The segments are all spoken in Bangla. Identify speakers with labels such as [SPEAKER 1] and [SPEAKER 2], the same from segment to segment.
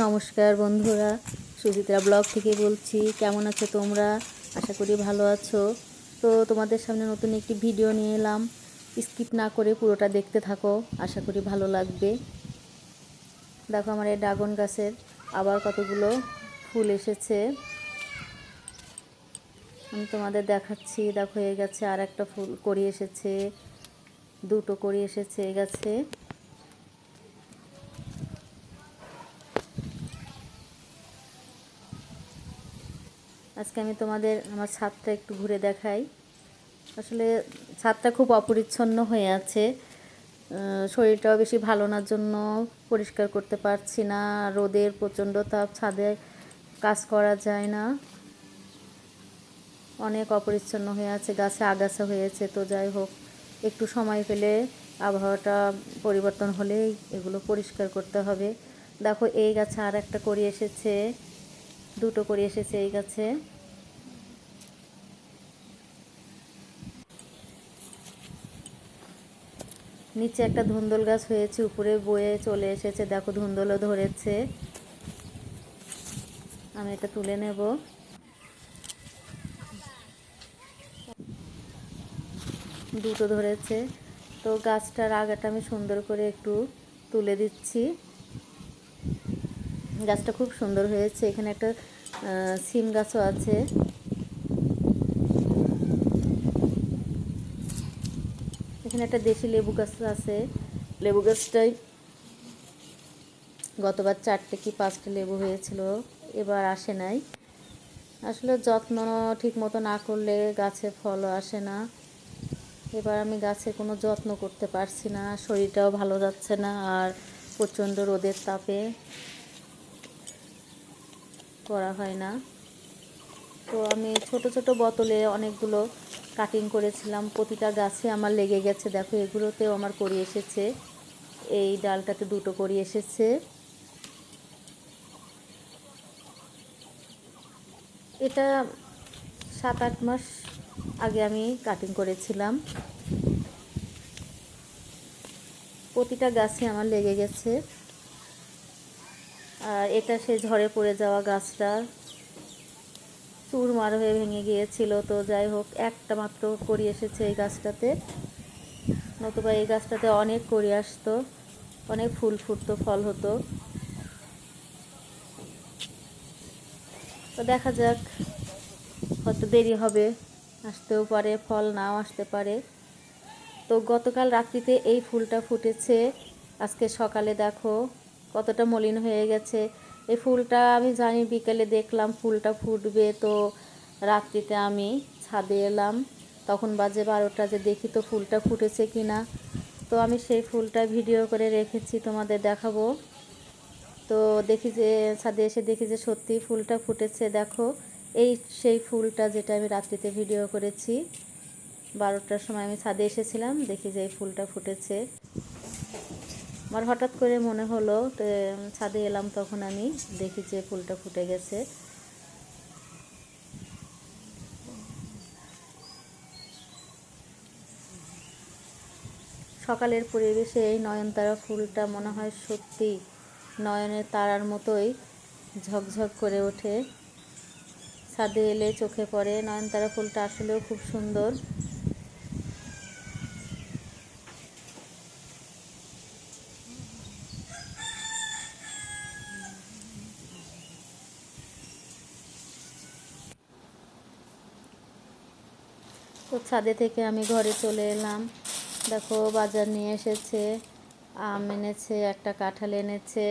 [SPEAKER 1] নমস্কার বন্ধুরা, সুচিত্রা ব্লগ থেকে বলছি। কেমন আছো তোমরা? আশা করি ভালো আছো। তো তোমাদের সামনে নতুন একটি ভিডিও নিয়ে এলাম। স্কিপ না করে পুরোটা দেখতে থাকো, আশা করি ভালো লাগবে। দেখো আমার এই ড্রাগন গাছের আবার কতগুলো ফুল এসেছে, আমি তোমাদের দেখাচ্ছি। দেখো এই গাছে আর একটা ফুল কড়ি এসেছে, দুটো কড়ি এসেছে এই গাছে। আজকে আমি তোমাদের আমার ছাদটা একটু ঘুরে দেখাই। আসলে ছাদটা খুব অপরিচ্ছন্ন হয়ে আছে, শরীরটাও বেশি ভালো নার জন্য পরিষ্কার করতে পারছি না। রোদের প্রচণ্ড তাপ, ছাদে কাজ করা যায় না, অনেক অপরিচ্ছন্ন হয়ে আছে, গাছে আগাছা হয়েছে। তো যাই হোক, একটু সময় পেলে আবহাওয়াটা পরিবর্তন হলেই এগুলো পরিষ্কার করতে হবে। দেখো এই গাছে আর একটা কড়ি এসেছে, দুটো কড়ি এসেছে এই গাছে। নিচে একটা ধুন্দল গাছ হয়েছে, উপরে বয়ে চলে এসেছে। দেখো ধুন্দলও ধরেছে, আমি এটা তুলে নেব। দুটো ধরেছে। তো গাছটার আগাটা আমি সুন্দর করে একটু তুলে দিচ্ছি। গাছটা খুব সুন্দর হয়েছে। এখানে একটা সিম গাছও আছে। এখানে একটা দেশি লেবু গাছ আছে। লেবু গাছটাই গতবার 4টে কি 5টে লেবু হয়েছিল, এবার আসে নাই। আসলে যত্ন ঠিক মতো না করলে গাছে ফলও আসে না। এবার আমি গাছে কোনো যত্ন করতে পারছি না, শরীরটাও ভালো যাচ্ছে না, আর প্রচণ্ড রোদের তাপে করা হয় না। তো আমি ছোট ছোট বোতলে অনেকগুলো কাটিং করেছিলাম, প্রতিটা গাছে আমার লেগে গেছে। দেখো এগুলোতেও আমার কড়ি এসেছে, এই ডালটাতে দুটো কড়ি এসেছে। এটা 7-8 মাস আগে আমি কাটিং করেছিলাম। প্রতিটা গাছে আমার লেগে গেছে। আর এটা সেই ঝড়ে পড়ে যাওয়া গাছটা চুরমার হয়ে ভেঙে গিয়েছিল। তো যাই হোক, একটা মাত্র কড়ি এসেছে এই গাছটাতে, নতুবা এই গাছটাতে অনেক কড়ি আসতো, অনেক ফুল ফুটতো, ফল হতো। তো দেখা যাক, হয়তো দেরি হবে, আসতেও পারে, ফল নাও আসতে পারে। তো গতকাল রাত্রিতে এই ফুলটা ফুটেছে, আজকে সকালে দেখো কতটা মলিন হয়ে গেছে। এই ফুলটা আমি জানি বিকেলে দেখলাম ফুলটা ফুটবে, তো রাত্রিতে আমি ছাদে এলাম, তখন বাজে 12টা, যে দেখি তো ফুলটা ফুটেছে কি না। তো আমি সেই ফুলটা ভিডিও করে রেখেছি, তোমাদের দেখাবো। তো দেখি যে ছাদে এসে দেখি যে সত্যি ফুলটা ফুটেছে। দেখো এই সেই ফুলটা যেটা আমি রাত্রিতে ভিডিও করেছি, 12টার সময় আমি ছাদে এসেছিলাম, দেখি যে এই ফুলটা ফুটেছে। আমার হঠাৎ করে মনে হলো, তো ছাদে এলাম, তখন আমি দেখি যে ফুলটা ফুটে গেছে। সকালের পরিবেশে এই নয়নতারা ফুলটা মনে হয় সত্যি নয়নের তারার মতোই ঝকঝক করে ওঠে। ছাদে এলে চোখে পড়ে। নয়নতারা ফুলটা আসলেও খুব সুন্দর। তো ছাদে থেকে আমি ঘরে চলে এলাম। দেখো বাজার নিয়ে এসেছে, আম এনেছে, একটা কাঁঠাল এনেছে।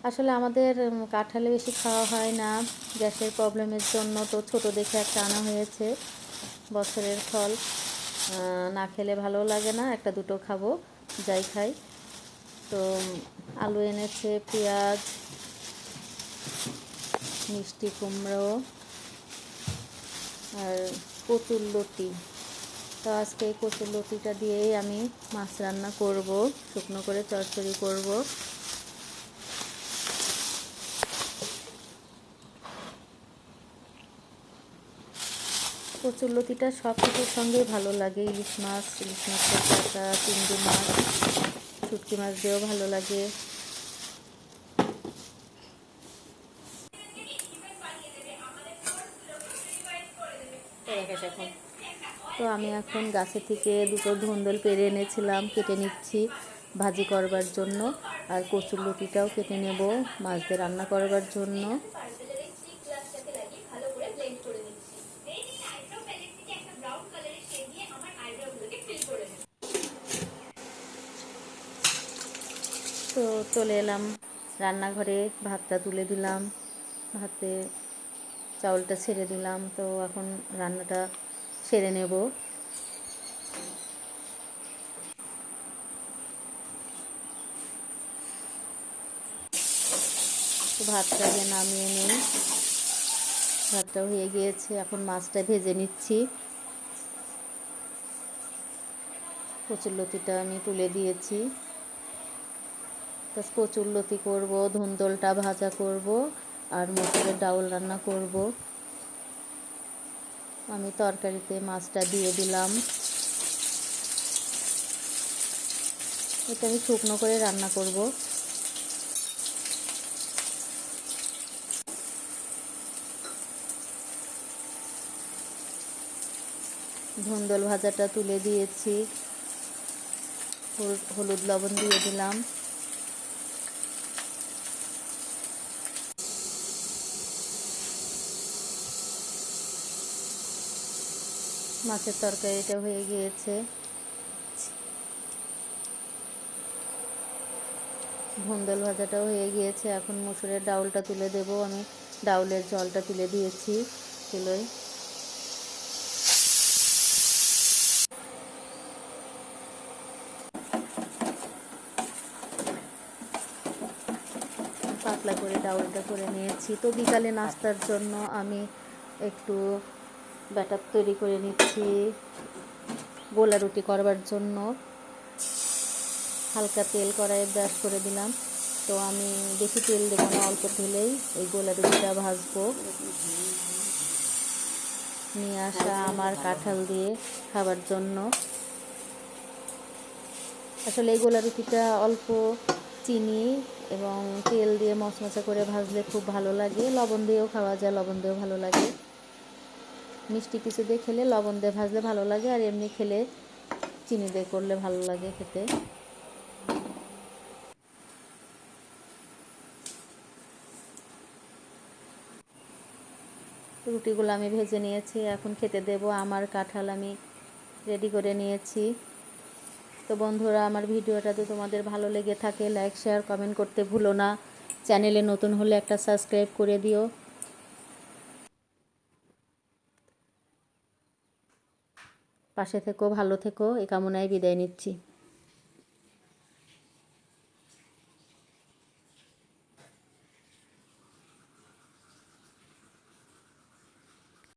[SPEAKER 1] আসলে আমাদের কাঁঠালে বেশি খাওয়া হয় না গ্যাসের প্রবলেমের জন্য, তো ছোট দেখে একটা আনা হয়েছে, বছরের ফল, না খেলে ভালো লাগে না, একটা দুটো খাবো, যাই খাই। তো আলু এনেছে, পেঁয়াজ, মিষ্টি কুমড়ো আর কচুরলতি। তো আজকে এই কচুরলতিটা দিয়েই আমি মাছ রান্না করব, শুকনো করে চচ্চড়ি করব। কচুরলতিটা সব কিছুর সঙ্গেই ভালো লাগে, ইলিশ মাছের কাঁটা, চিংড়ি মাছ, শুটকি মাছ দিয়েও ভালো লাগে। তো আমি এখন গাছে থেকে দুটো ধুন্দল পেড়ে এনেছিলাম, কেটে নিচ্ছি ভাজি করবার জন্য। আর কচুরলতিটাও কেটে নেব মাছ দিয়ে রান্না করবার জন্য। তো চলে এলাম রান্নাঘরে, ভাতটা তুলে দিলাম, ভাতে চাউলটা ছেড়ে দিলাম। তো এখন রান্নাটা সেরে নেব। তো ভাতটাকে নামিয়ে নিই, ভাতটা হয়ে গিয়েছে। এখন মাছটা ভেজে নিচ্ছি। কচুরলতিটা আমি তুলে দিয়েছি। কচুরলতি করব, ধুন্দলটা ভাজা করব, আর মসুরের ডাউল রান্না করব। আমি তরকারিতে মাছটা দিয়ে দিলাম। এটা আমি শুকনো করে রান্না করব। ধুন্দল ভাজাটা তুলে দিয়েছি, হলুদ লবণ দিয়ে দিলাম। মাছের তরকারিটা হয়ে গিয়েছে, ধুন্দল ভাজাটাও হয়ে গিয়েছে। এখন মসুরের ডাউলটা তুলে দেব। আমি ডাউলের জলটা তুলে দিয়েছি চুলোয়। পাতলা করে ডাউলটা করে নিয়েছি। তো বিকালে নাস্তার জন্য আমি একটু ব্যাটার তৈরি করে নিচ্ছি গোলা রুটি করবার জন্য। হালকা তেল কড়াইয়ে ব্রাশ করে দিলাম। তো আমি বেশি তেল দেবো না, অল্প তেলেই এই গোলা রুটিটা ভাজবো। নিয়ে আসা আমার কাঁঠাল দিয়ে খাবার জন্য। আসলে এই গোলা রুটিটা অল্প চিনি এবং তেল দিয়ে মচমচা করে ভাজলে খুব ভালো লাগে। লবণ দিয়েও খাওয়া যায়, লবণ দিয়েও ভালো লাগে। মিষ্টি কিছু দিয়ে খেলে লবণ দিয়ে ভাজলে ভালো লাগে, আর এমনি খেলে চিনি দিয়ে করলে ভালো লাগে খেতে। রুটিগুলো আমি ভেজে নিয়েছি, এখন খেতে দেব। আমার কাঁঠাল আমি রেডি করে নিয়েছি। তো বন্ধুরা, আমার ভিডিওটা তো তোমাদের ভালো লেগে থাকে, লাইক শেয়ার কমেন্ট করতে ভুলো না। চ্যানেলে নতুন হলে একটা সাবস্ক্রাইব করে দিও। পাশে থেকো, ভালো থেকো, এই কামনায় বিদায় নিচ্ছি।